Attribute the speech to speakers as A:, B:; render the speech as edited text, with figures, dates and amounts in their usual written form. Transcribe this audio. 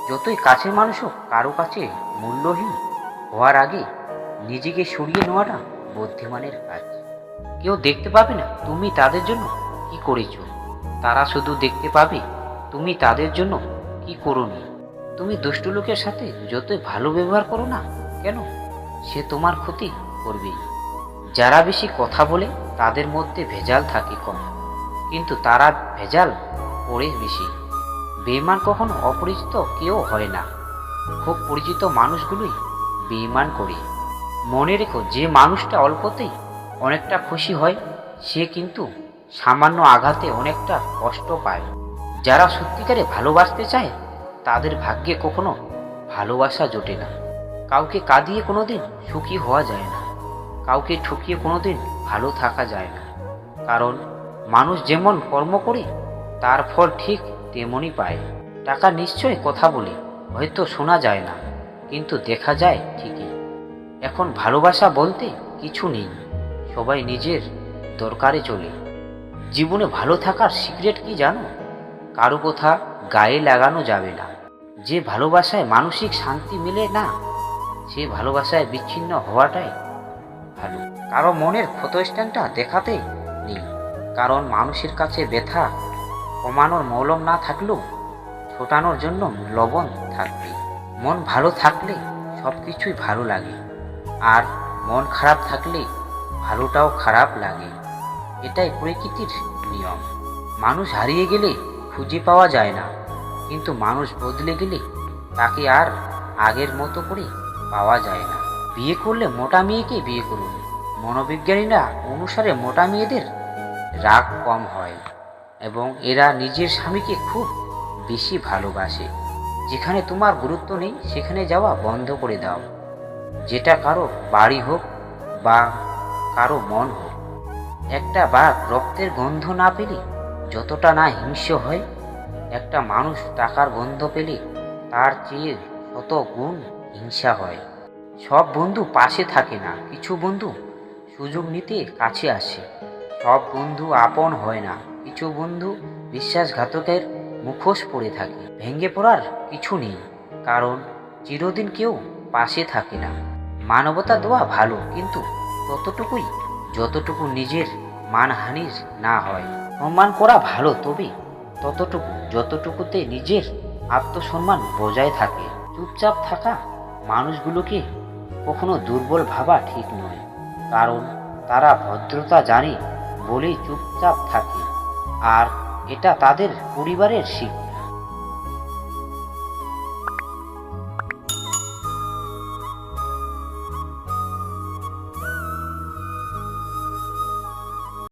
A: যতই কাছের মানুষ হোক, কারো কাছে মূল্যহীন হওয়ার আগে নিজেকে সরিয়ে নেওয়াটা বুদ্ধিমানের কাজ। কেউ দেখতে পাবে না তুমি তাদের জন্য কি করেছো, তারা শুধু দেখতে পাবে তুমি তাদের জন্য কি করোনি। তুমি দুষ্ট লোকের সাথে যতই ভালো ব্যবহার করো না কেন, সে তোমার ক্ষতি করবেই। যারা বেশি কথা বলে তাদের মধ্যে ভেজাল থাকে কম, কিন্তু তারা ভেজাল করে বেশি। বেঈমান কখনো অপরিচিত কেউ হয় না, খুব পরিচিত মানুষগুলোই বেঈমান করে। মনে রেখো, যে মানুষটা অল্পতেই অনেকটা খুশি হয় সে কিন্তু সামান্য আঘাতে অনেকটা কষ্ট পায়। যারা সত্যিকারে ভালোবাসতে চায় তাদের ভাগ্যে কখনো ভালোবাসা জোটে না। কাউকে কাঁদিয়ে কোনোদিন সুখী হওয়া যায় না, কাউকে ঠকিয়ে কোনোদিন ভালো থাকা যায় না। কারণ মানুষ যেমন কর্ম করে তার ফল ঠিক তেমনই পায়। টাকা নিশ্চয়ই কথা বলে, হয়তো শোনা যায় না কিন্তু দেখা যায় ঠিকই। এখন ভালোবাসা বলতে কিছু নেই, সবাই নিজের দরকারে চলে। জীবনে ভালো থাকার সিক্রেট কি জানো? কারো কথা গায়ে লাগানো যাবে না। যে ভালোবাসায় মানসিক শান্তি মেলে না, সে ভালোবাসায় বিচ্ছিন্ন হওয়াটাই ভালো। কারো মনের ক্ষতস্থানটা দেখাতে নেই, কারণ মানুষের কাছে ব্যথা কমানোর মলম না থাকলেও ছোটানোর জন্য লবণ থাকবে। মন ভালো থাকলে সব কিছুই ভালো লাগে, আর মন খারাপ থাকলে ভালোটাও খারাপ লাগে। এটাই প্রকৃতির নিয়ম। মানুষ হারিয়ে গেলে খুঁজে পাওয়া যায় না, কিন্তু মানুষ বদলে গেলে তাকে আর আগের মতো করে পাওয়া যায় না। বিয়ে করলে মোটা মেয়েকে বিয়ে করুন। মনোবিজ্ঞানীরা অনুসারে মোটা মেয়েদের রাগ কম হয় এবং এরা নিজের স্বামীকে খুব বেশি ভালোবাসে। যেখানে তোমার গুরুত্ব নেই সেখানে যাওয়া বন্ধ করে দাও, যেটা কারো বাড়ি হোক বা কারো মন হোক। একটা বাঘ রক্তের গন্ধ না পেলে যতটা না হিংস্র হয়, একটা মানুষ টাকার গন্ধ পেলে তার চেয়ে শত গুণ হিংসা হয়। সব বন্ধু পাশে থাকে না, কিছু বন্ধু সুযোগ নিতে কাছে আসে। সব বন্ধু আপন হয় না, কিছু বন্ধু বিশ্বাসঘাতকের মুখোশ পড়ে থাকে। ভেঙে পড়ার কিছু নেই, কারণ চিরদিন কেউ পাশে থাকে না। মানবতা দেওয়া ভালো, কিন্তু ততটুকুই যতটুকু নিজের মানহানির না হয়। সম্মান করা ভালো, তবে ততটুকু যতটুকুতে নিজের আত্মসম্মান বজায় থাকে। চুপচাপ থাকা মানুষগুলোকে কখনো দুর্বল ভাবা ঠিক নয়, কারণ তারা ভদ্রতা জানে বলেই চুপচাপ থাকে, আর এটা তাদের পরিবারের শিক্ষা।